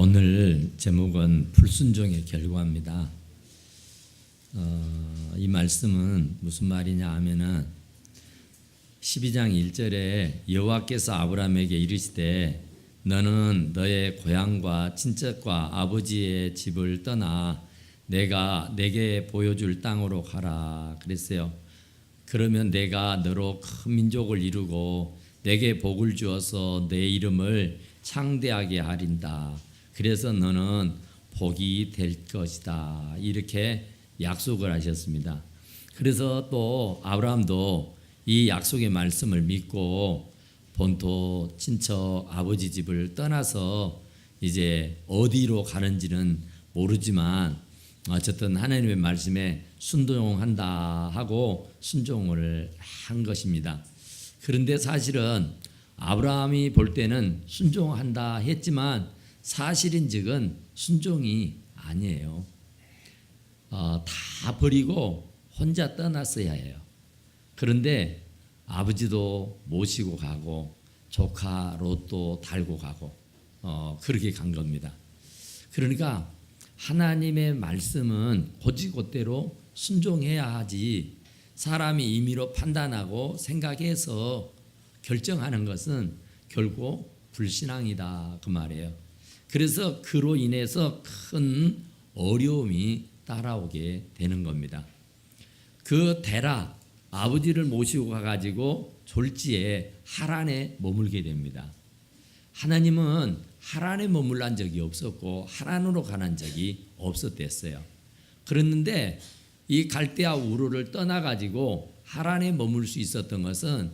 오늘 제목은 불순종의 결과입니다. 이 말씀은 무슨 말이냐 하면은 12장 1절에 여호와께서 아브라함에게 이르시되 너는 너의 고향과 친척과 아버지의 집을 떠나 내가 내게 보여줄 땅으로 가라 그랬어요. 그러면 내가 너로 큰 민족을 이루고 내게 복을 주어서 내 이름을 창대하게 하린다. 그래서 너는 복이 될 것이다. 이렇게 약속을 하셨습니다. 그래서 또 아브라함도 이 약속의 말씀을 믿고 본토 친척 아버지 집을 떠나서 이제 어디로 가는지는 모르지만 어쨌든 하나님의 말씀에 순종한다 하고 순종을 한 것입니다. 그런데 사실은 아브라함이 볼 때는 순종한다 했지만 사실인즉은 순종이 아니에요. 다 버리고 혼자 떠났어야 해요. 그런데 아버지도 모시고 가고 조카 롯도 달고 가고 그렇게 간 겁니다. 그러니까 하나님의 말씀은 곧이곧대로 순종해야 하지 사람이 임의로 판단하고 생각해서 결정하는 것은 결국 불신앙이다 그 말이에요. 그래서 그로 인해서 큰 어려움이 따라오게 되는 겁니다. 그 데라 아버지를 모시고 가가지고 졸지에 하란에 머물게 됩니다. 하나님은 하란에 머물란 적이 없었고 하란으로 가는 적이 없었댔어요. 그랬는데 이 갈대아 우르를 떠나가지고 하란에 머물 수 있었던 것은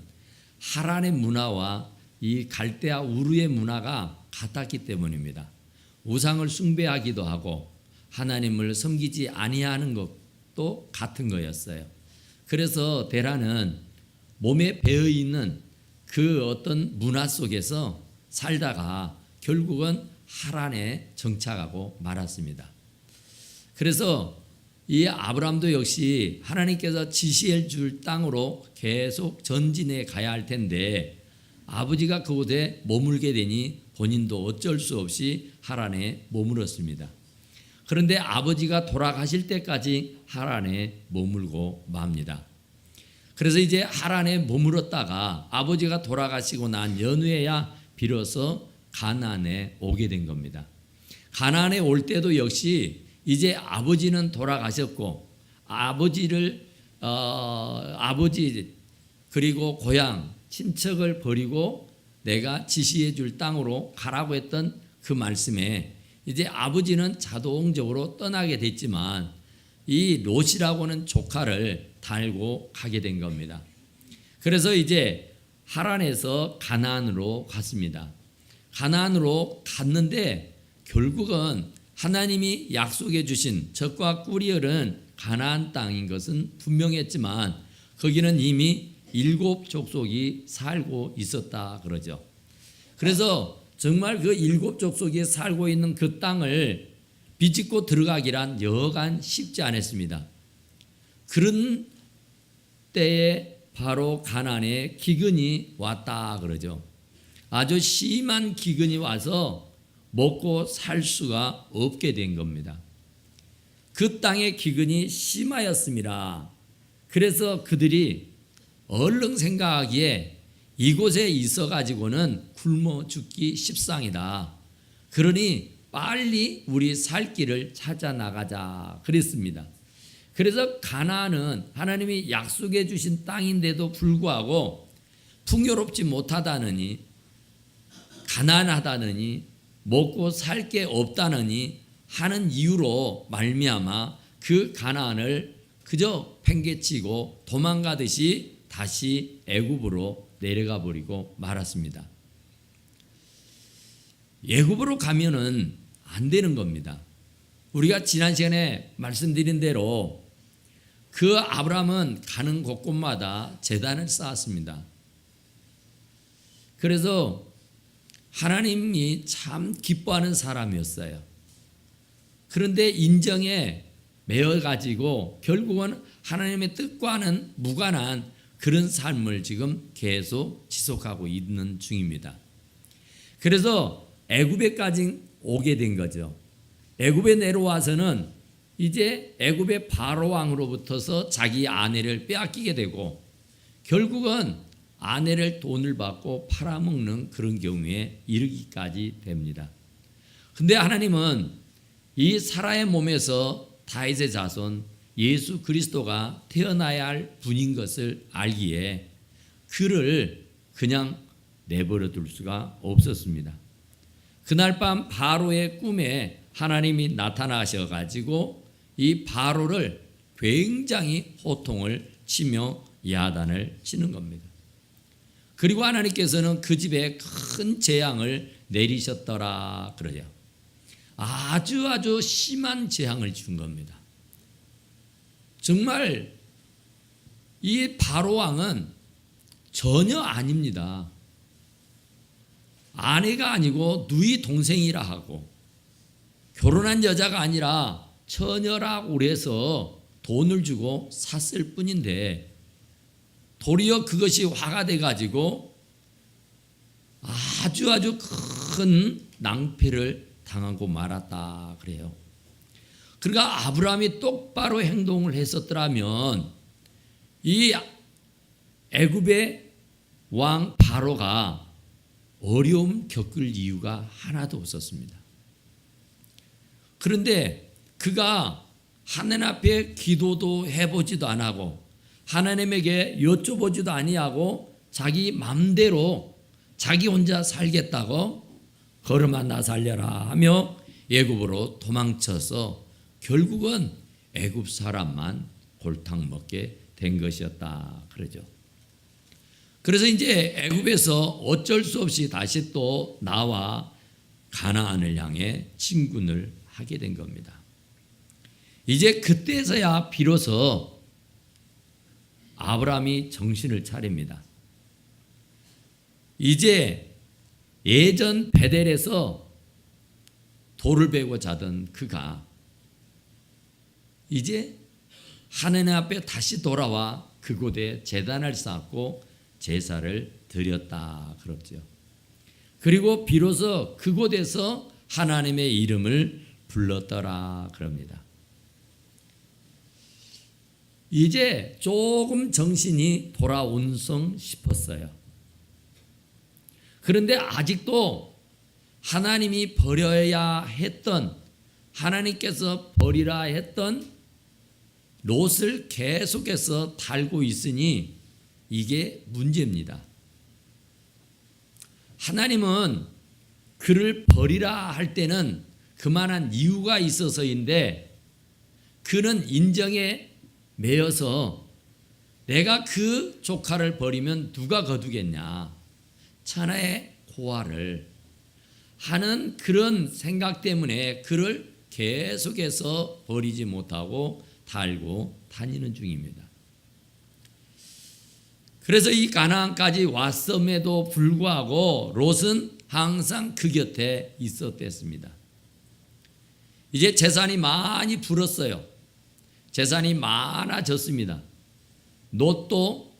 하란의 문화와 이 갈대아 우르의 문화가 같았기 때문입니다. 우상을 숭배하기도 하고 하나님을 섬기지 아니하는 것도 같은 거였어요. 그래서 데라는 몸에 배어 있는 그 어떤 문화 속에서 살다가 결국은 하란에 정착하고 말았습니다. 그래서 이 아브라함도 역시 하나님께서 지시해 줄 땅으로 계속 전진해 가야 할 텐데 아버지가 그곳에 머물게 되니 본인도 어쩔 수 없이 하란에 머물었습니다. 그런데 아버지가 돌아가실 때까지 하란에 머물고 맙니다. 그래서 이제 하란에 머물었다가 아버지가 돌아가시고 난 연후에야 비로소 가나안에 오게 된 겁니다. 가나안에 올 때도 역시 이제 아버지는 돌아가셨고 아버지 그리고 고향 친척을 버리고 내가 지시해 줄 땅으로 가라고 했던 그 말씀에 이제 아버지는 자동적으로 떠나게 됐지만 이 롯이라고는 조카를 달고 가게 된 겁니다. 그래서 이제 하란에서 가나안으로 갔습니다. 가나안으로 갔는데 결국은 하나님이 약속해 주신 젖과 꿀이 흐르는 가나안 땅인 것은 분명했지만 거기는 이미 7 족속이 살고 있었다 그러죠. 그래서 정말 그 7 족속이 살고 있는 그 땅을 비집고 들어가기란 여간 쉽지 않았습니다. 그런 때에 바로 가나안에 기근이 왔다 그러죠. 아주 심한 기근이 와서 먹고 살 수가 없게 된 겁니다. 그 땅의 기근이 심하였습니다. 그래서 그들이 얼른 생각하기에 이곳에 있어 가지고는 굶어 죽기 십상이다. 그러니 빨리 우리 살 길을 찾아 나가자 그랬습니다. 그래서 가나안은 하나님이 약속해 주신 땅인데도 불구하고 풍요롭지 못하다느니 가난하다느니 먹고 살 게 없다느니 하는 이유로 말미암아 그 가나안을 그저 팽개치고 도망가듯이 다시 애굽으로 내려가 버리고 말았습니다. 애굽으로 가면은 안 되는 겁니다. 우리가 지난 시간에 말씀드린 대로 그 아브라함은 가는 곳곳마다 제단을 쌓았습니다. 그래서 하나님이 참 기뻐하는 사람이었어요. 그런데 인정에 매여 가지고 결국은 하나님의 뜻과는 무관한 그런 삶을 지금 계속 지속하고 있는 중입니다. 그래서 애굽에까지 오게 된 거죠. 애굽에 내려와서는 이제 애굽의 바로 왕으로부터서 자기 아내를 빼앗기게 되고 결국은 아내를 돈을 받고 팔아먹는 그런 경우에 이르기까지 됩니다. 근데 하나님은 이 사라의 몸에서 다윗의 자손 예수 그리스도가 태어나야 할 분인 것을 알기에 그를 그냥 내버려 둘 수가 없었습니다. 그날 밤 바로의 꿈에 하나님이 나타나셔 가지고 이 바로를 굉장히 호통을 치며 야단을 치는 겁니다. 그리고 하나님께서는 그 집에 큰 재앙을 내리셨더라 그래요. 아주 심한 재앙을 준 겁니다. 정말 이 바로 왕은 전혀 아닙니다. 아내가 아니고 누이 동생이라 하고 결혼한 여자가 아니라 처녀라 그래서 돈을 주고 샀을 뿐인데 도리어 그것이 화가 돼가지고 아주 큰 낭패를 당하고 말았다 그래요. 그러니까 아브라함이 똑바로 행동을 했었더라면 이 애굽의 왕 바로가 어려움 겪을 이유가 하나도 없었습니다. 그런데 그가 하나님 앞에 기도도 해보지도 안 하고 하나님에게 여쭤보지도 아니하고 자기 맘대로 자기 혼자 살겠다고 걸음아 나 살려라 하며 애굽으로 도망쳐서 결국은 애굽 사람만 골탕 먹게 된 것이었다 그러죠. 그래서 이제 애굽에서 어쩔 수 없이 다시 또 나와 가나안을 향해 진군을 하게 된 겁니다. 이제 그때서야 비로소 아브라함이 정신을 차립니다. 이제 예전 베델에서 돌을 베고 자던 그가 이제 하나님 앞에 다시 돌아와 그곳에 제단을 쌓고 제사를 드렸다 그러죠. 그리고 비로소 그곳에서 하나님의 이름을 불렀더라 그럽니다. 이제 조금 정신이 돌아온성 싶었어요. 그런데 아직도 하나님이 버려야 했던 하나님께서 버리라 했던 롯을 계속해서 달고 있으니 이게 문제입니다. 하나님은 그를 버리라 할 때는 그만한 이유가 있어서인데 그는 인정에 매여서 내가 그 조카를 버리면 누가 거두겠냐 천하의 고아를 하는 그런 생각 때문에 그를 계속해서 버리지 못하고 달고 다니는 중입니다. 그래서 이 가나안까지 왔음에도 불구하고 롯은 항상 그 곁에 있었댔습니다. 이제 재산이 많이 불었어요. 재산이 많아졌습니다. 롯도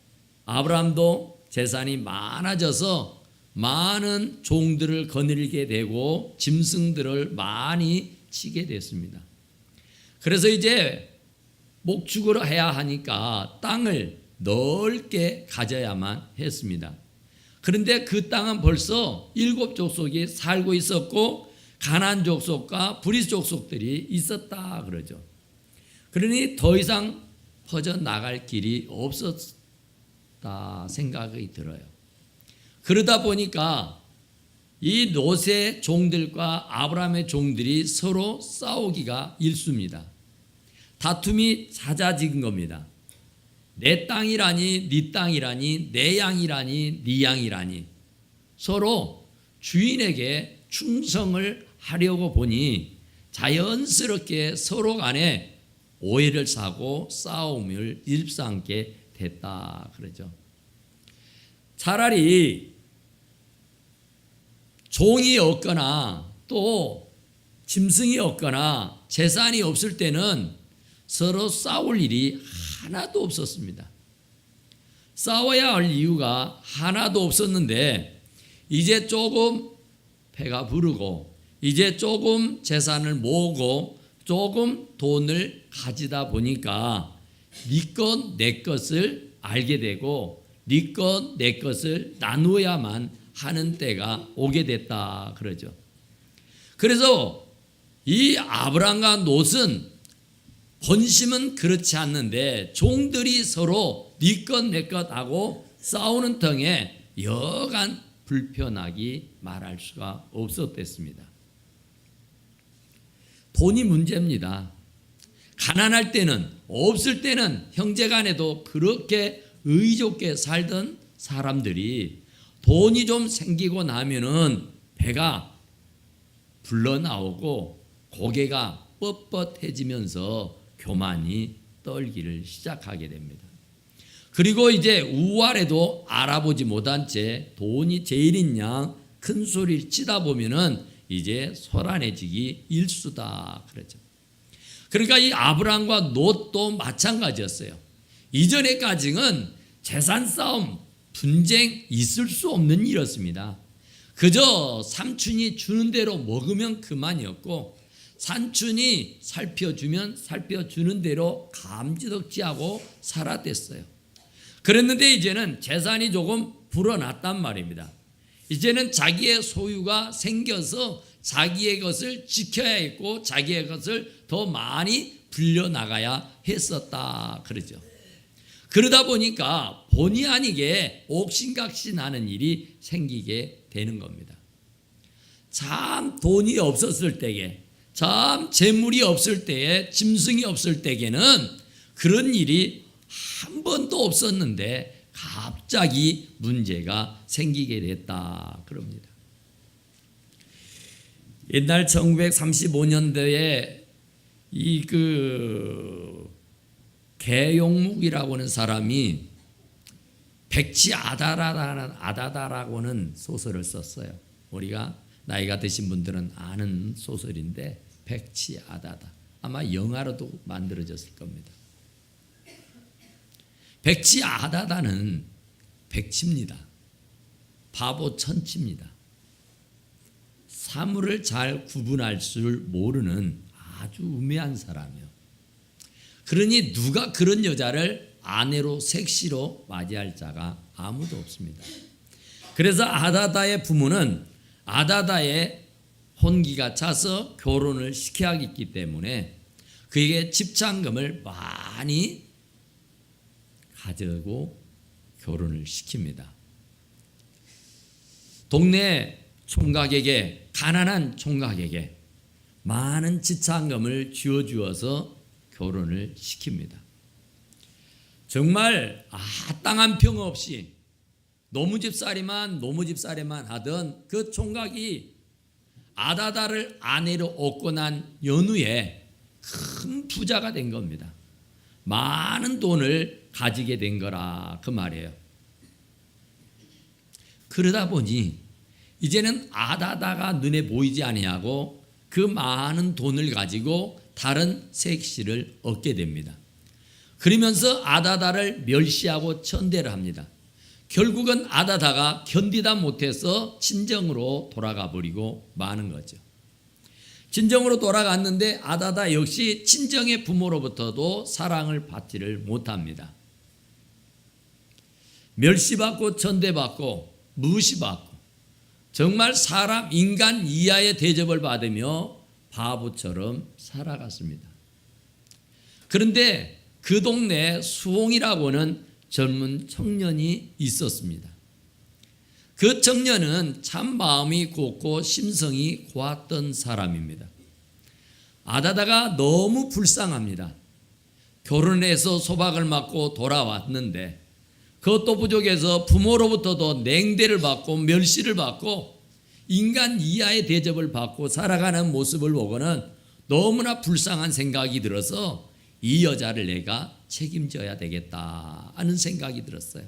아브라함도 재산이 많아져서 많은 종들을 거느리게 되고 짐승들을 많이 치게 됐습니다. 그래서 이제 목축을 해야 하니까 땅을 넓게 가져야만 했습니다. 그런데 그 땅은 벌써 7 족속이 살고 있었고 가나안 족속과 브리스 족속들이 있었다 그러죠. 그러니 더 이상 퍼져나갈 길이 없었다 생각이 들어요. 그러다 보니까 이 롯의 종들과 아브라함의 종들이 서로 싸우기가 일쑤입니다. 다툼이 잦아진 겁니다. 내 땅이라니 네 땅이라니 내 양이라니 네 양이라니 서로 주인에게 충성을 하려고 보니 자연스럽게 서로 간에 오해를 사고 싸움을 일삼게 됐다 그러죠. 차라리 종이 없거나 또 짐승이 없거나 재산이 없을 때는 서로 싸울 일이 하나도 없었습니다. 싸워야 할 이유가 하나도 없었는데 이제 조금 배가 부르고 이제 조금 재산을 모으고 조금 돈을 가지다 보니까 네 것 내 것을 알게 되고 네 것 내 것을 나누어야만 하는 때가 오게 됐다 그러죠. 그래서 이 아브람과 롯은 본심은 그렇지 않는데 종들이 서로 네 것 내 것 하고 싸우는 텅에 여간 불편하기 말할 수가 없었댔습니다. 돈이 문제입니다. 가난할 때는 없을 때는 형제간에도 그렇게 의좋게 살던 사람들이 돈이 좀 생기고 나면은 배가 불러나오고 고개가 뻣뻣해지면서 교만이 떨기를 시작하게 됩니다. 그리고 이제 우월에도 알아보지 못한 채 돈이 제일인 양 큰 소리를 치다 보면은 이제 소란해지기 일수다 그러죠. 그러니까 이 아브람과 롯도 마찬가지였어요. 이전에까지는 재산 싸움, 분쟁 있을 수 없는 일이었습니다. 그저 삼촌이 주는 대로 먹으면 그만이었고 삼촌이 살펴주면 살펴주는 대로 감지덕지하고 살아댔어요. 그랬는데 이제는 재산이 조금 불어났단 말입니다. 이제는 자기의 소유가 생겨서 자기의 것을 지켜야 했고 자기의 것을 더 많이 불려나가야 했었다 그러죠. 그러다 보니까 본의 아니게 옥신각신하는 일이 생기게 되는 겁니다. 참 돈이 없었을 때에 참 재물이 없을 때에 짐승이 없을 때에는 그런 일이 한 번도 없었는데 갑자기 문제가 생기게 됐다 그럽니다. 옛날 1935년도에 이 개용묵이라고 하는 사람이 백치 아다다라고 하는 소설을 썼어요. 우리가 나이가 드신 분들은 아는 소설인데 백치 아다다 아마 영화로도 만들어졌을 겁니다. 백치 아다다는 백치입니다. 바보 천치입니다. 사물을 잘 구분할 줄 모르는 아주 우매한 사람이요. 그러니 누가 그런 여자를 아내로 색시로 맞이할 자가 아무도 없습니다. 그래서 아다다의 부모는 아다다의 혼기가 차서 결혼을 시켜야 했기 때문에 그에게 집착금을 많이 가지고 결혼을 시킵니다. 동네 총각에게 가난한 총각에게 많은 집착금을 쥐어주어서 결혼을 시킵니다. 정말 땅 한 평 없이 노무집살이만 하던 그 총각이 아다다를 아내로 얻고 난 연후에 큰 부자가 된 겁니다. 많은 돈을 가지게 된 거라 그 말이에요. 그러다 보니 이제는 아다다가 눈에 보이지 아니하고 그 많은 돈을 가지고 다른 색시를 얻게 됩니다. 그러면서 아다다를 멸시하고 천대를 합니다. 결국은 아다다가 견디다 못해서 친정으로 돌아가 버리고 마는 거죠. 친정으로 돌아갔는데 아다다 역시 친정의 부모로부터도 사랑을 받지를 못합니다. 멸시받고 천대받고 무시받고 정말 사람 인간 이하의 대접을 받으며 바보처럼 살아갔습니다. 그런데 그 동네에 수홍이라고 하는 젊은 청년이 있었습니다. 그 청년은 참 마음이 곱고 심성이 고왔던 사람입니다. 아다다가 너무 불쌍합니다. 결혼해서 소박을 맞고 돌아왔는데 그것도 부족해서 부모로부터도 냉대를 받고 멸시를 받고 인간 이하의 대접을 받고 살아가는 모습을 보고는 너무나 불쌍한 생각이 들어서 이 여자를 내가 책임져야 되겠다 하는 생각이 들었어요.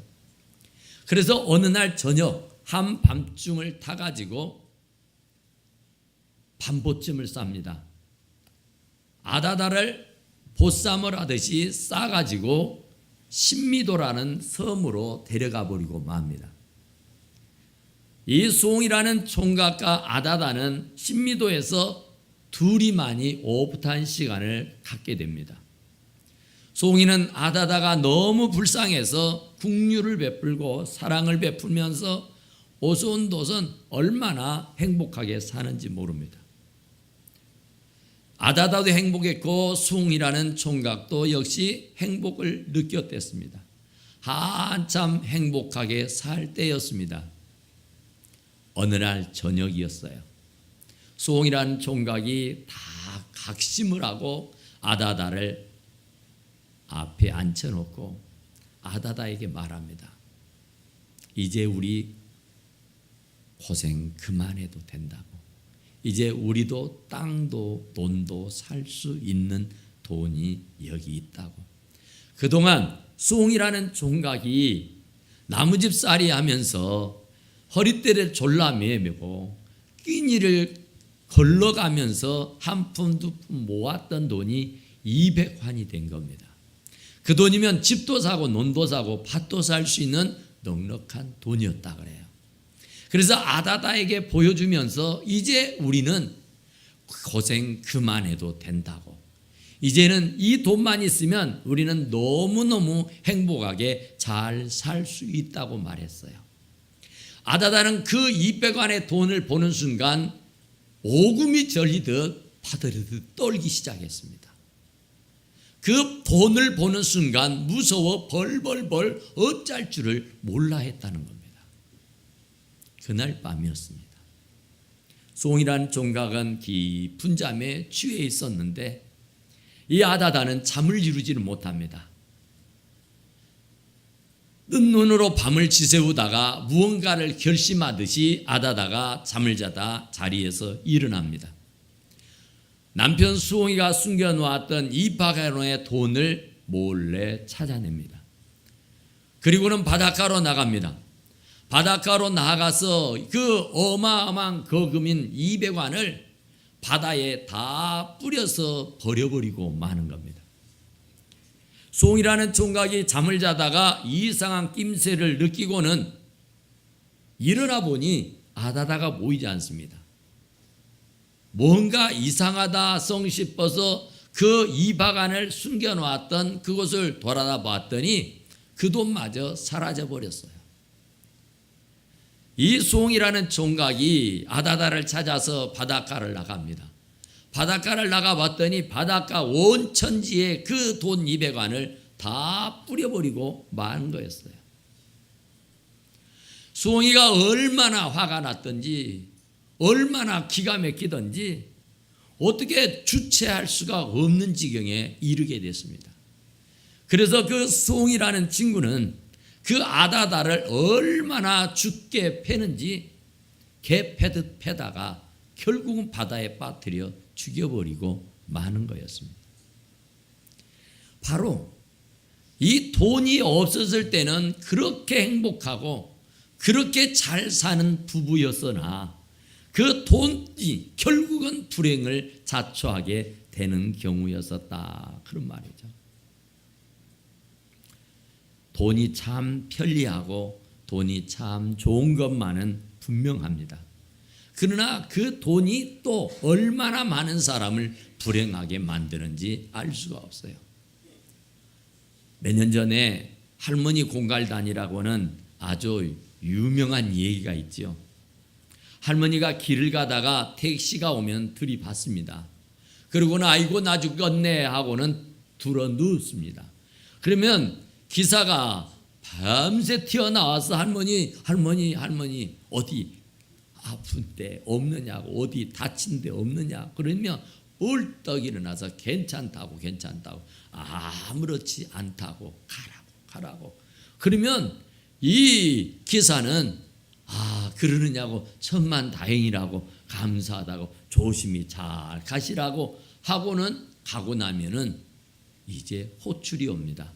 그래서 어느 날 저녁 한밤중을 타가지고 밤보찜을 쌉니다. 아다다를 보쌈을 하듯이 싸가지고 신미도라는 섬으로 데려가 버리고 맙니다. 이 수홍이라는 총각과 아다다는 신미도에서 둘이만이 오붓한 시간을 갖게 됩니다. 수홍이는 아다다가 너무 불쌍해서 국류를 베풀고 사랑을 베풀면서 오손도손 얼마나 행복하게 사는지 모릅니다. 아다다도 행복했고 수홍이라는 총각도 역시 행복을 느꼈댔습니다. 한참 행복하게 살 때였습니다. 어느 날 저녁이었어요. 수홍이라는 총각이 다 각심을 하고 아다다를 앞에 앉혀놓고 아다다에게 말합니다. 이제 우리 고생 그만해도 된다고. 이제 우리도 땅도 돈도 살 수 있는 돈이 여기 있다고. 그동안 수홍이라는 총각이 나무집살이 하면서 허리띠를 졸라매매고 끼니를 걸러가면서 한 푼 두 푼 모았던 돈이 200환이 된 겁니다. 그 돈이면 집도 사고 논도 사고 밭도 살 수 있는 넉넉한 돈이었다 그래요. 그래서 아다다에게 보여주면서 이제 우리는 고생 그만해도 된다고. 이제는 이 돈만 있으면 우리는 너무너무 행복하게 잘 살 수 있다고 말했어요. 아다다는 그 200원의 돈을 보는 순간 오금이 절리듯 파들이듯 떨기 시작했습니다. 그 돈을 보는 순간 무서워 벌벌벌 어쩔 줄을 몰라 했다는 겁니다. 그날 밤이었습니다. 수홍이라는 총각은 깊은 잠에 취해 있었는데 이 아다다는 잠을 이루지를 못합니다. 뜬 눈으로 밤을 지새우다가 무언가를 결심하듯이 아다다가 잠을 자다 자리에서 일어납니다. 남편 수홍이가 숨겨놓았던 이바가노의 돈을 몰래 찾아냅니다. 그리고는 바닷가로 나갑니다. 바닷가로 나가서 그 어마어마한 거금인 200원을 바다에 다 뿌려서 버려버리고 마는 겁니다. 수홍이라는 총각이 잠을 자다가 이상한 낌새를 느끼고는 일어나 보니 아다다가 보이지 않습니다. 뭔가 이상하다 성 싶어서 그 이바간을 숨겨놓았던 그곳을 돌아다 봤더니 그 돈마저 사라져 버렸어요. 이 수홍이라는 총각이 아다다를 찾아서 바닷가를 나갑니다. 바닷가를 나가봤더니 바닷가 온천지에 그 돈 200원을 다 뿌려버리고 만 거였어요. 수홍이가 얼마나 화가 났던지 얼마나 기가 막히던지 어떻게 주체할 수가 없는 지경에 이르게 됐습니다. 그래서 그 수홍이라는 친구는 그 아다다를 얼마나 죽게 패는지 개 패듯 패다가 결국은 바다에 빠뜨려 죽여버리고 마는 거였습니다. 바로 이 돈이 없었을 때는 그렇게 행복하고 그렇게 잘 사는 부부였으나 그 돈이 결국은 불행을 자초하게 되는 경우였었다. 그런 말이죠. 돈이 참 편리하고 돈이 참 좋은 것만은 분명합니다. 그러나 그 돈이 또 얼마나 많은 사람을 불행하게 만드는지 알 수가 없어요. 몇 년 전에 할머니 공갈단이라고는 아주 유명한 얘기가 있죠. 할머니가 길을 가다가 택시가 오면 들이받습니다. 그러고는 아이고 나 죽겠네 하고는 들어 누웠습니다. 그러면 기사가 밤새 튀어나와서 할머니 어디 아픈 데 없느냐고 어디 다친 데 없느냐 그러면 벌떡 일어나서 괜찮다고 아무렇지 않다고 가라고 그러면 이 기사는 그러느냐고 천만다행이라고 감사하다고 조심히 잘 가시라고 하고는 가고 나면은 이제 호출이 옵니다.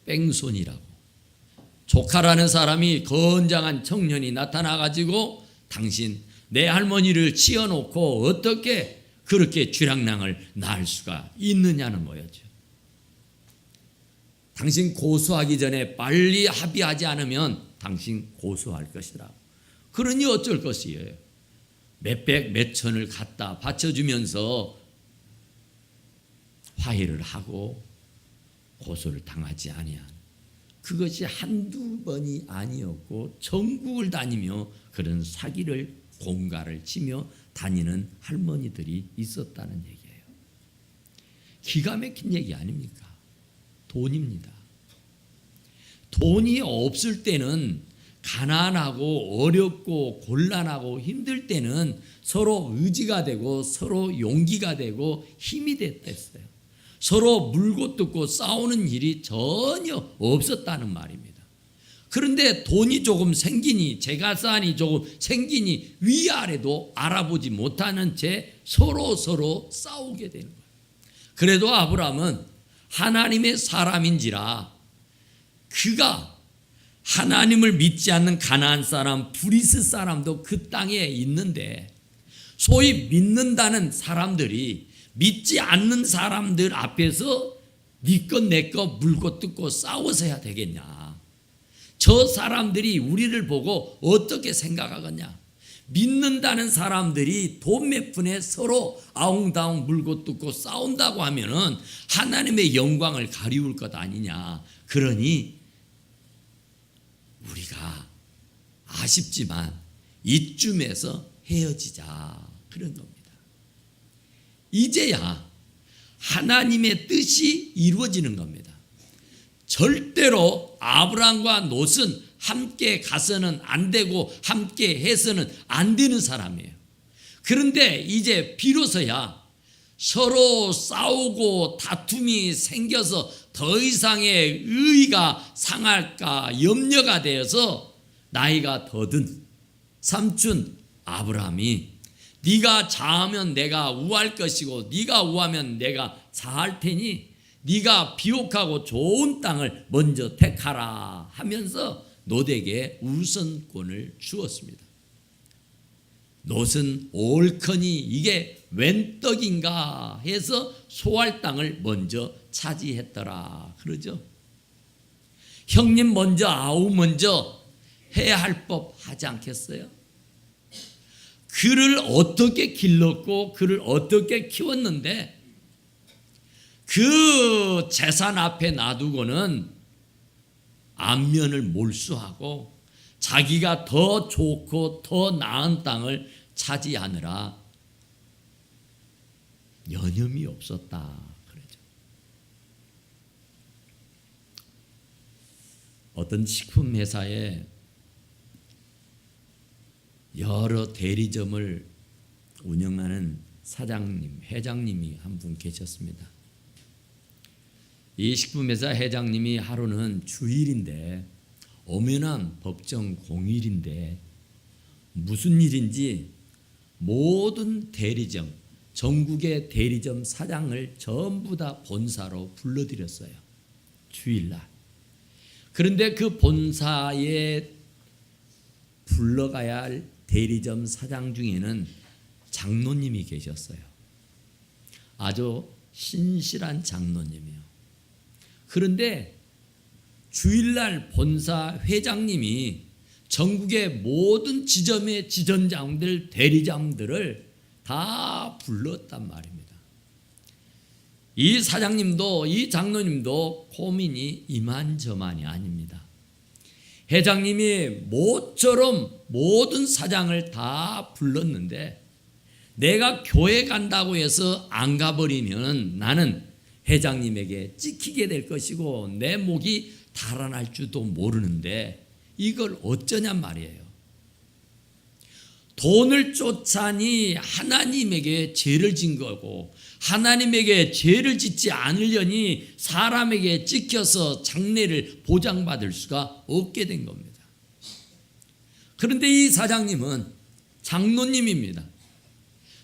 뺑손이라고 조카라는 사람이 건장한 청년이 나타나가지고 당신 내 할머니를 치어놓고 어떻게 그렇게 쥐랑랑을 낳을 수가 있느냐는 거였죠. 당신 고소하기 전에 빨리 합의하지 않으면 당신 고소할 것이라. 그러니 어쩔 것이에요. 몇백 몇천을 갖다 바쳐주면서 화해를 하고 고소를 당하지 아니한, 그것이 한두 번이 아니었고 전국을 다니며 그런 사기를 공갈을 치며 다니는 할머니들이 있었다는 얘기예요. 기가 막힌 얘기 아닙니까? 돈입니다. 돈이 없을 때는, 가난하고 어렵고 곤란하고 힘들 때는 서로 의지가 되고 서로 용기가 되고 힘이 됐댔어요. 서로 물고 뜯고 싸우는 일이 전혀 없었다는 말입니다. 그런데 돈이 조금 생기니, 재가산이 조금 생기니 위아래도 알아보지 못하는 채 서로 싸우게 되는 거예요. 그래도 아브라함은 하나님의 사람인지라 그가 하나님을 믿지 않는 가나안 사람, 브리스 사람도 그 땅에 있는데, 소위 믿는다는 사람들이 믿지 않는 사람들 앞에서 네 것 내 것 물고 뜯고 싸워서 해야 되겠냐? 저 사람들이 우리를 보고 어떻게 생각하겠냐? 믿는다는 사람들이 돈 몇 푼에 서로 아웅다웅 물고 뜯고 싸운다고 하면은 하나님의 영광을 가리울 것 아니냐? 그러니 우리가 아쉽지만 이쯤에서 헤어지자, 그런 겁니다. 이제야 하나님의 뜻이 이루어지는 겁니다. 절대로 아브라함과 롯은 함께 가서는 안 되고 함께 해서는 안 되는 사람이에요. 그런데 이제 비로소야 서로 싸우고 다툼이 생겨서 더 이상의 의의가 상할까 염려가 되어서 나이가 더든 삼촌 아브라함이 네가 자하면 내가 우할 것이고 네가 우하면 내가 자할 테니 네가 비옥하고 좋은 땅을 먼저 택하라 하면서 롯에게 우선권을 주었습니다. 롯은 옳거니 이게 웬 떡인가 해서 소할 땅을 먼저 차지했더라 그러죠. 형님 먼저 아우 먼저 해야 할 법 하지 않겠어요? 그를 어떻게 길렀고 그를 어떻게 키웠는데 그 재산 앞에 놔두고는 안면을 몰수하고 자기가 더 좋고 더 나은 땅을 차지하느라 여념이 없었다 그러죠. 어떤 식품 회사에 여러 대리점을 운영하는 사장님, 회장님이 한 분 계셨습니다. 이 식품회사 회장님이 하루는 주일인데 엄연한 법정 공휴일인데 무슨 일인지 모든 대리점, 전국의 대리점 사장을 전부 다 본사로 불러들였어요. 주일날. 그런데 그 본사에 불러가야 할 대리점 사장 중에는 장로님이 계셨어요. 아주 신실한 장로님이요. 그런데 주일날 본사 회장님이 전국의 모든 지점의 지점장들, 대리점들을 다 불렀단 말입니다. 이 사장님도 이 장로님도 고민이 이만저만이 아닙니다. 회장님이 모처럼 모든 사장을 다 불렀는데 내가 교회 간다고 해서 안 가버리면 나는 회장님에게 찍히게 될 것이고 내 목이 달아날 줄도 모르는데 이걸 어쩌냔 말이에요. 돈을 쫓아니 하나님에게 죄를 진 거고 하나님에게 죄를 짓지 않으려니 사람에게 찍혀서 장래를 보장받을 수가 없게 된 겁니다. 그런데 이 사장님은 장로님입니다.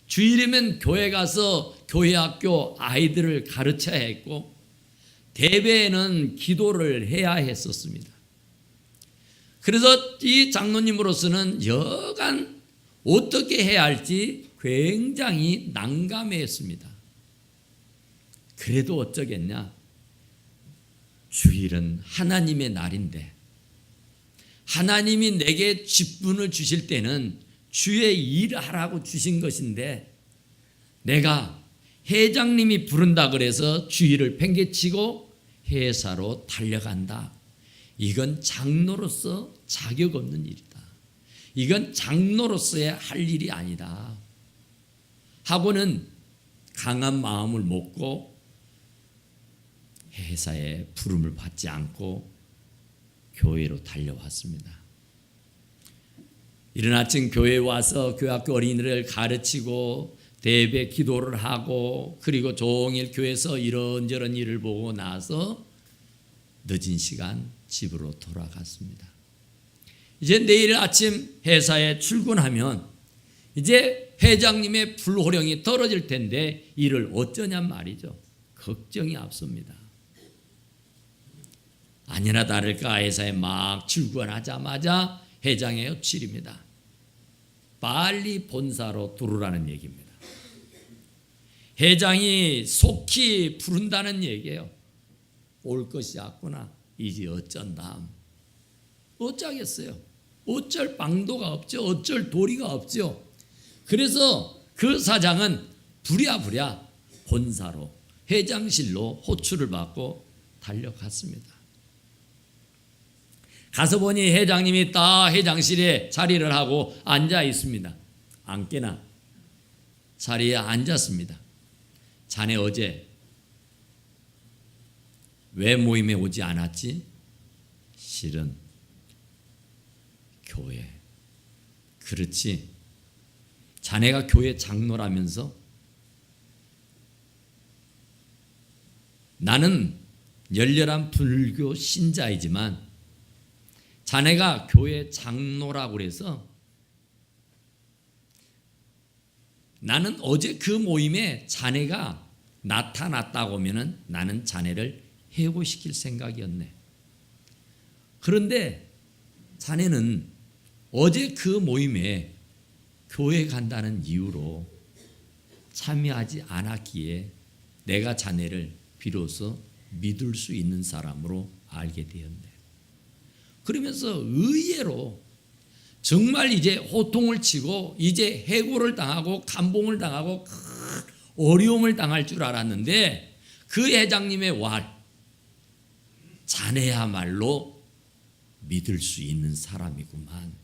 주일이면 교회 가서 교회 학교 아이들을 가르쳐야 했고 대배에는 기도를 해야 했었습니다. 그래서 이 장로님으로서는 여간 어떻게 해야 할지 굉장히 난감했습니다. 그래도 어쩌겠냐? 주일은 하나님의 날인데 하나님이 내게 직분을 주실 때는 주의 일을 하라고 주신 것인데 내가 회장님이 부른다 그래서 주일을 팽개치고 회사로 달려간다. 이건 장로로서 자격 없는 일이다. 이건 장로로서의 할 일이 아니다. 하고는 강한 마음을 먹고 회사에 부름을 받지 않고 교회로 달려왔습니다. 이른 아침 교회에 와서 교학교 어린이를 가르치고 대배 기도를 하고 그리고 종일 교회에서 이런저런 일을 보고 나서 늦은 시간 집으로 돌아갔습니다. 이제 내일 아침 회사에 출근하면 이제 회장님의 불호령이 떨어질 텐데 이를 어쩌냐 말이죠. 걱정이 앞섭니다. 아니나 다를까 회사에 막 출근하자마자 회장의 호출입니다. 빨리 본사로 들어오라는 얘기입니다. 회장이 속히 부른다는 얘기예요. 올 것이 왔구나. 이제 어쩐다. 어쩌겠어요. 어쩔 방도가 없죠. 어쩔 도리가 없죠. 그래서 그 사장은 부랴부랴 본사로 회장실로 호출을 받고 달려갔습니다. 가서 보니 회장님이 딱 회장실에 자리를 하고 앉아 있습니다. 앉게나 자리에 앉았습니다. 자네 어제 왜 모임에 오지 않았지? 실은 교회. 그렇지. 자네가 교회 장로라면서? 나는 열렬한 불교 신자이지만 자네가 교회 장로라고 그래서 나는 어제 그 모임에 자네가 나타났다고 하면은 나는 자네를 해고시킬 생각이었네. 그런데 자네는 어제 그 모임에 교회 간다는 이유로 참여하지 않았기에 내가 자네를 비로소 믿을 수 있는 사람으로 알게 되었네. 그러면서 의외로 정말 이제 호통을 치고 이제 해고를 당하고 감봉을 당하고 큰 어려움을 당할 줄 알았는데 그 회장님의 말, 자네야말로 믿을 수 있는 사람이구만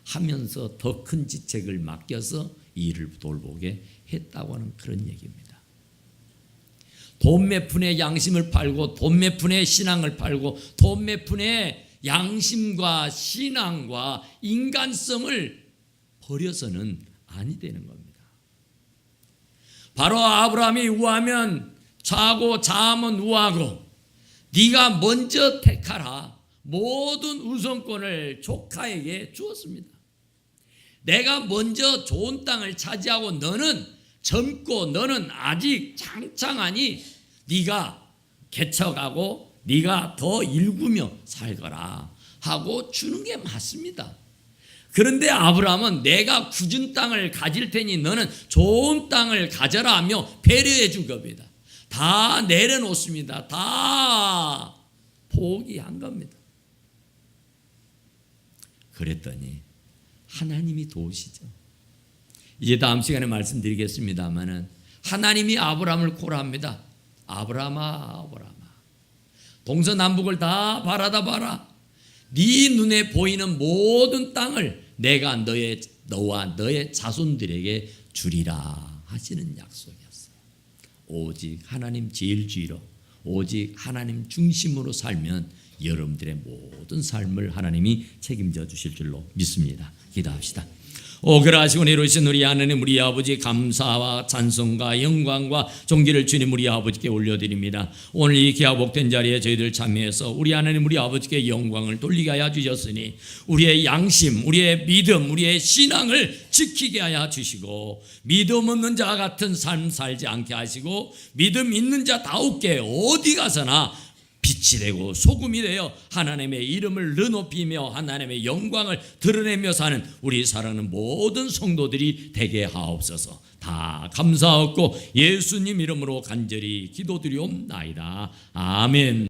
하면서 더 큰 직책을 맡겨서 일을 돌보게 했다고 하는 그런 얘기입니다. 돈 몇 푼의 양심을 팔고 돈 몇 푼의 신앙을 팔고 돈 몇 푼의 양심과 신앙과 인간성을 버려서는 아니 되는 겁니다. 바로 아브라함이 우하면 좌고 자하면 우하고 네가 먼저 택하라. 모든 우선권을 조카에게 주었습니다. 내가 먼저 좋은 땅을 차지하고 너는 젊고 너는 아직 창창하니 네가 개척하고 네가 더 일구며 살거라 하고 주는 게 맞습니다. 그런데 아브라함은 내가 굳은 땅을 가질 테니 너는 좋은 땅을 가져라 하며 배려해 준 겁니다. 다 내려놓습니다. 다 포기한 겁니다. 그랬더니 하나님이 도우시죠. 이제 다음 시간에 말씀드리겠습니다마는 하나님이 아브라함을 코라합니다. 아브라함아 아브라함아 동서남북을 다 바라다 봐라. 네 눈에 보이는 모든 땅을 내가 너와 너의 자손들에게 주리라 하시는 약속이었어요. 오직 하나님 제일주의로 오직 하나님 중심으로 살면 여러분들의 모든 삶을 하나님이 책임져 주실 줄로 믿습니다. 기도합시다. 그러하시고 이루신 우리 하나님 우리 아버지 감사와 찬송과 영광과 존귀를 주님 우리 아버지께 올려드립니다. 오늘 이 귀하 복된 자리에 저희들 참여해서 우리 하나님 우리 아버지께 영광을 돌리게 하여 주셨으니 우리의 양심, 우리의 믿음, 우리의 신앙을 지키게 하여 주시고 믿음 없는 자 같은 삶 살지 않게 하시고 믿음 있는 자다우게 어디 가서나 빛이 되고 소금이 되어 하나님의 이름을 높이며 하나님의 영광을 드러내며 사는 우리 사랑하는 모든 성도들이 되게 하옵소서. 다 감사하고 예수님 이름으로 간절히 기도드리옵나이다. 아멘.